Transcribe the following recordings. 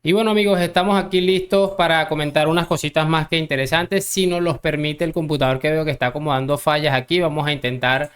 Y bueno amigos, estamos aquí listos para comentar unas cositas más que interesantes. Si nos los permite el computador, que veo que está acomodando fallas aquí, vamos a intentar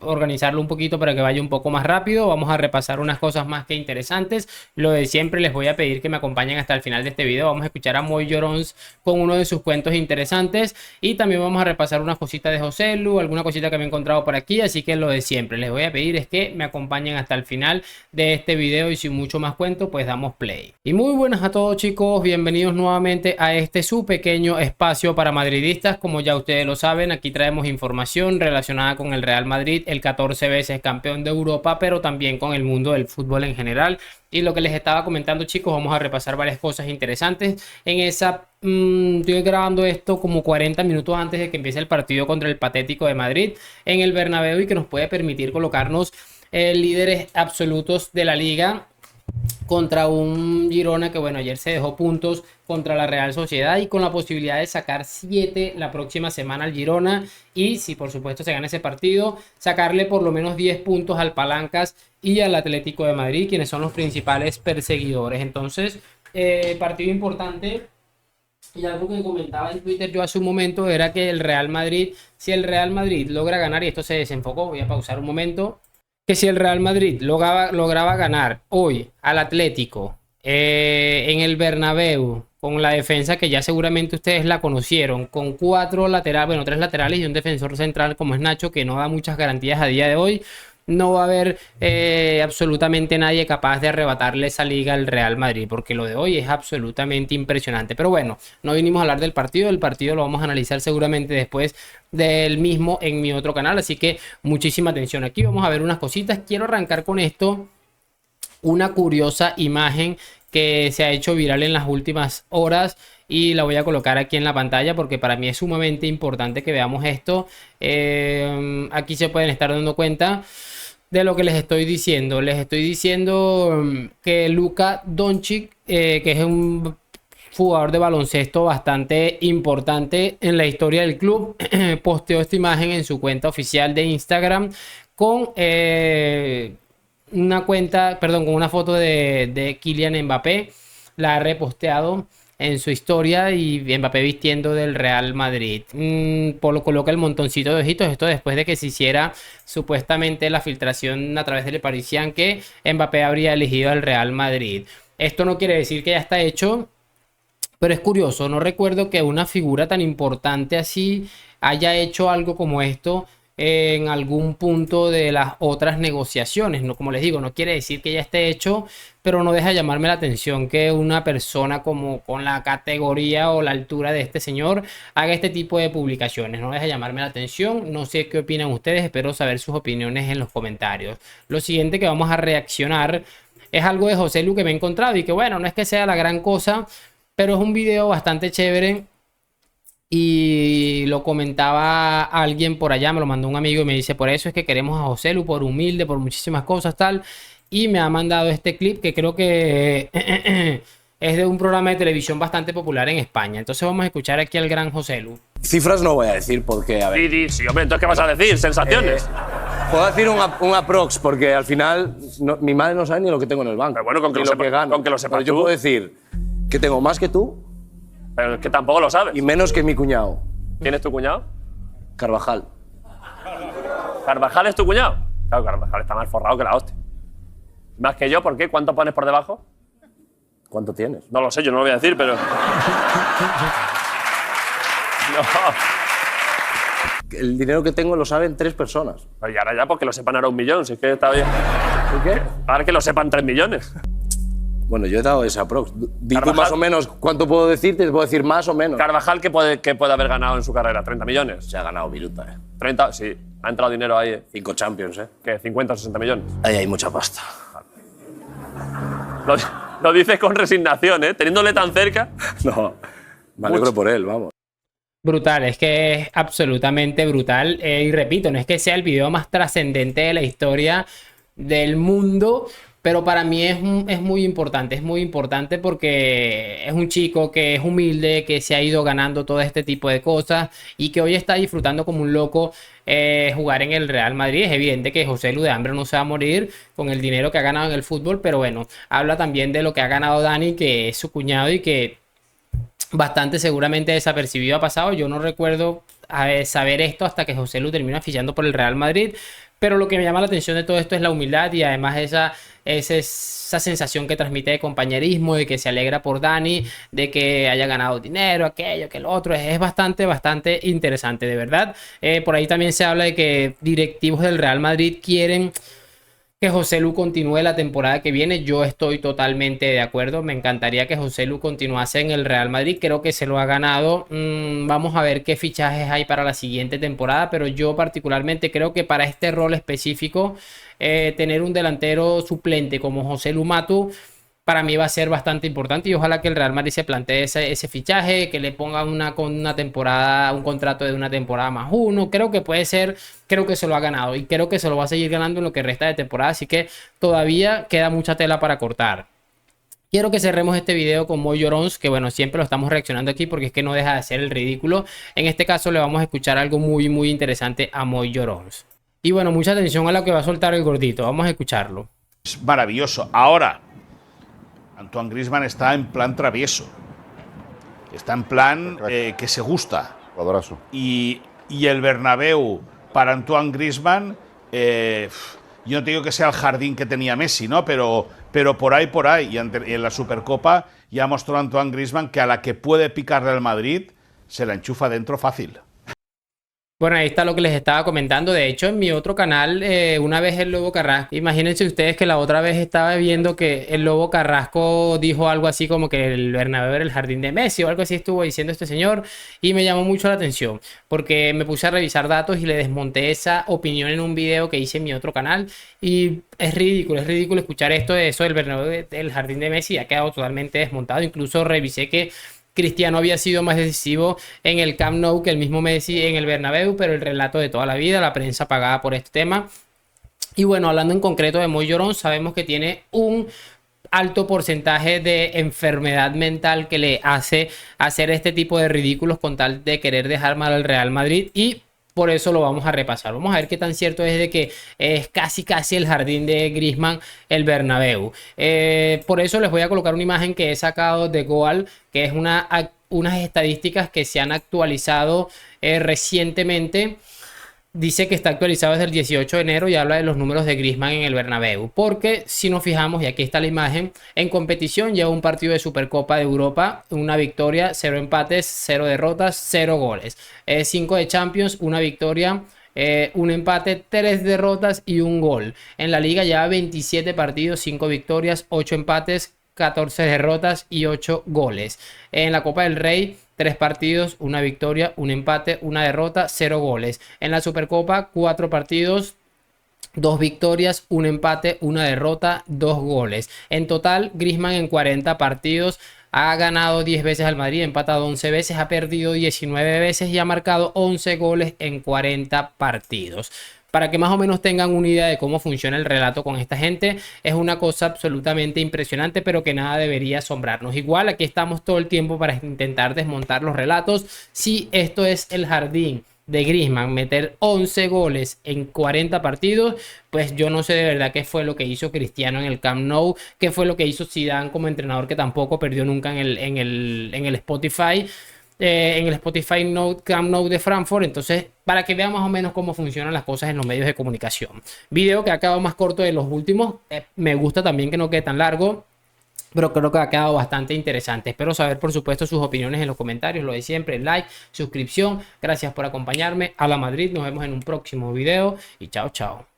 organizarlo un poquito para que vaya un poco más rápido. Vamos a repasar unas cosas más que interesantes. Lo de siempre, les voy a pedir que me acompañen hasta el final de este video. Vamos a escuchar a Moy Llorons con uno de sus cuentos interesantes. Y también vamos a repasar unas cositas de José Lu, alguna cosita que me he encontrado por aquí. Así que lo de siempre, les voy a pedir es que me acompañen hasta el final de este video. Y sin mucho más cuento, pues damos play. Y muy buenas a todos chicos, bienvenidos nuevamente a este su pequeño espacio para madridistas. Como ya ustedes lo saben, aquí traemos información relacionada con el Real Madrid, el 14 veces campeón de Europa, pero también con el mundo del fútbol en general. Y lo que les estaba comentando chicos, vamos a repasar varias cosas interesantes en esa... estoy grabando esto como 40 minutos antes de que empiece el partido contra el Patético de Madrid en el Bernabéu, y que nos puede permitir colocarnos líderes absolutos de la liga contra un Girona que, bueno, ayer se dejó puntos contra la Real Sociedad, y con la posibilidad de sacar 7 la próxima semana al Girona. Y si por supuesto se gana ese partido, sacarle por lo menos 10 puntos al Palancas y al Atlético de Madrid, quienes son los principales perseguidores. Entonces, partido importante. Y algo que comentaba en Twitter yo hace un momento era que el Real Madrid, si el Real Madrid logra ganar, y esto se desenfocó, voy a pausar un momento, que si el Real Madrid lograba ganar hoy al Atlético en el Bernabéu, con la defensa que ya seguramente ustedes la conocieron, con 4 laterales, bueno, 3 laterales y un defensor central como es Nacho, que no da muchas garantías a día de hoy, no va a haber absolutamente nadie capaz de arrebatarle esa liga al Real Madrid, porque lo de hoy es absolutamente impresionante. Pero bueno, no vinimos a hablar del partido, el partido lo vamos a analizar seguramente después del mismo en mi otro canal, así que muchísima atención. Aquí vamos a ver unas cositas. Quiero arrancar con esto, una curiosa imagen que se ha hecho viral en las últimas horas, y la voy a colocar aquí en la pantalla porque para mí es sumamente importante que veamos esto. Aquí se pueden estar dando cuenta de lo que les estoy diciendo. Les estoy diciendo que Luka Doncic, que es un jugador de baloncesto bastante importante en la historia del club, posteó esta imagen en su cuenta oficial de Instagram con con una foto de Kylian Mbappé. La ha reposteado en su historia, y Mbappé vistiendo del Real Madrid. Coloca el montoncito de ojitos. Esto después de que se hiciera supuestamente la filtración a través del Parisien que Mbappé habría elegido al Real Madrid. Esto no quiere decir que ya está hecho, pero es curioso. No recuerdo que una figura tan importante así haya hecho algo como esto en algún punto de las otras negociaciones. No, como les digo, no quiere decir que ya esté hecho, pero no deja llamarme la atención que una persona como con la categoría o la altura de este señor haga este tipo de publicaciones. No deja llamarme la atención. No sé qué opinan ustedes, espero saber sus opiniones en los comentarios. Lo siguiente que vamos a reaccionar es algo de José Lu que me he encontrado, y que bueno, no es que sea la gran cosa, pero es un video bastante chévere. Y lo comentaba alguien por allá, me lo mandó un amigo y me dice: por eso es que queremos a José Lu, por humilde, por muchísimas cosas, tal. Y me ha mandado este clip que creo que es de un programa de televisión bastante popular en España. Entonces vamos a escuchar aquí al gran José Lu. Cifras no voy a decir porque, a ver... Sí, hombre, entonces ¿qué vas a decir? ¿Sensaciones? Puedo decir un aprox, porque al final mi madre no sabe ni lo que tengo en el banco. Pero bueno, con que ni lo sepa, que gano. con que lo sepas Pero yo tú. puedo decir que tengo más que tú Pero es que tampoco lo sabes. y menos que mi cuñado, ¿Quién es tu cuñado? Carvajal. ¿Carvajal es tu cuñado? Claro, Carvajal está más forrado que la hostia. ¿Más que yo? ¿Por qué? ¿Cuánto pones por debajo? ¿Cuánto tienes? No lo sé, yo no lo voy a decir, pero... No. El dinero que tengo lo saben 3 personas. Pero y ahora ya, porque lo sepan ahora 1 millón, si es que está bien. ¿Por qué? Ahora que lo sepan 3 millones. Bueno, yo he dado ese aprox. Di tú Carvajal. más o menos cuánto puedo decirte, te puedo decir más o menos. Carvajal, ¿qué puede haber ganado en su carrera? ¿30 millones? Se ha ganado viruta, 30, sí. Ha entrado dinero ahí, 5 Champions, ¿qué? 50 o 60 millones. Ahí hay mucha pasta. Lo dices con resignación, ¿eh? Teniéndole tan cerca. No, me alegro por él, vamos. Brutal, es que es absolutamente brutal. Y repito, no es que sea el video más trascendente de la historia del mundo, Pero para mí es muy importante porque es un chico que es humilde, que se ha ido ganando todo este tipo de cosas y que hoy está disfrutando como un loco jugar en el Real Madrid. Es evidente que José Lu de hambre no se va a morir con el dinero que ha ganado en el fútbol, pero bueno, habla también de lo que ha ganado Dani, que es su cuñado y que bastante seguramente desapercibido ha pasado. Yo no recuerdo saber esto hasta que José Lu termina fichando por el Real Madrid. Pero lo que me llama la atención de todo esto es la humildad y además esa sensación que transmite de compañerismo, de que se alegra por Dani, de que haya ganado dinero, aquello, que lo otro. Es bastante, bastante interesante, de verdad. Por ahí también se habla de que directivos del Real Madrid quieren que José Lu continúe la temporada que viene. Yo estoy totalmente de acuerdo. Me encantaría que José Lu continuase en el Real Madrid. Creo que se lo ha ganado. Vamos a ver qué fichajes hay para la siguiente temporada, pero yo particularmente creo que para este rol específico, tener un delantero suplente como José Lu Matu para mí va a ser bastante importante y ojalá que el Real Madrid se plantee ese fichaje, que le ponga con una temporada, un contrato de una temporada más uno. Creo que puede ser, creo que se lo ha ganado y creo que se lo va a seguir ganando en lo que resta de temporada, así que todavía queda mucha tela para cortar. Quiero que cerremos este video con Moy Llorons, que bueno, siempre lo estamos reaccionando aquí porque es que no deja de ser el ridículo. En este caso le vamos a escuchar algo muy, muy interesante a Moy Llorons. Y bueno, mucha atención a lo que va a soltar el gordito. Vamos a escucharlo. Es maravilloso. Ahora, Antoine Griezmann está en plan travieso. Está en plan que se gusta. Jugadorazo. Y el Bernabéu para Antoine Griezmann, yo no te digo que sea el jardín que tenía Messi, ¿no? Pero por ahí. Y en la Supercopa ya mostró Antoine Griezmann que a la que puede picarle al Madrid, se la enchufa dentro fácil. Bueno, ahí está lo que les estaba comentando. De hecho, en mi otro canal, una vez el Lobo Carrasco, imagínense ustedes que la otra vez estaba viendo que el Lobo Carrasco dijo algo así como que el Bernabéu era el jardín de Messi o algo así estuvo diciendo este señor y me llamó mucho la atención porque me puse a revisar datos y le desmonté esa opinión en un video que hice en mi otro canal y es ridículo escuchar esto de eso del Bernabéu del jardín de Messi. Ha quedado totalmente desmontado. Incluso revisé que Cristiano había sido más decisivo en el Camp Nou que el mismo Messi en el Bernabéu, pero el relato de toda la vida, la prensa pagada por este tema. Y bueno, hablando en concreto de Moy Llorón, sabemos que tiene un alto porcentaje de enfermedad mental que le hace hacer este tipo de ridículos con tal de querer dejar mal al Real Madrid y por eso lo vamos a repasar. Vamos a ver qué tan cierto es de que es casi el jardín de Griezmann el Bernabéu. Por eso les voy a colocar una imagen que he sacado de Goal, que es unas estadísticas que se han actualizado recientemente. Dice que está actualizado desde el 18 de enero y habla de los números de Griezmann en el Bernabéu. Porque si nos fijamos, y aquí está la imagen, en competición lleva un partido de Supercopa de Europa, una victoria, 0 empates, 0 derrotas, 0 goles. 5 de Champions, una victoria, un empate, 3 derrotas y un gol. En la liga lleva 27 partidos, 5 victorias, 8 empates, 14 derrotas y 8 goles. En la Copa del Rey, 3 partidos, una victoria, un empate, una derrota, 0 goles. En la Supercopa, 4 partidos, 2 victorias, un empate, una derrota, 2 goles. En total, Griezmann en 40 partidos ha ganado 10 veces al Madrid, ha empatado 11 veces, ha perdido 19 veces y ha marcado 11 goles en 40 partidos. Para que más o menos tengan una idea de cómo funciona el relato con esta gente, es una cosa absolutamente impresionante, pero que nada debería asombrarnos. Igual aquí estamos todo el tiempo para intentar desmontar los relatos. Si esto es el jardín de Griezmann, meter 11 goles en 40 partidos, pues yo no sé de verdad qué fue lo que hizo Cristiano en el Camp Nou, qué fue lo que hizo Zidane como entrenador, que tampoco perdió nunca en el Spotify. En el Spotify Camp Nou de Frankfurt. Entonces, para que vean más o menos cómo funcionan las cosas en los medios de comunicación. Video que ha quedado más corto de los últimos. Me gusta también que no quede tan largo, pero creo que ha quedado bastante interesante. Espero saber, por supuesto, sus opiniones en los comentarios. Lo de siempre, like, suscripción. Gracias por acompañarme. A la Madrid. Nos vemos en un próximo video y chao, chao.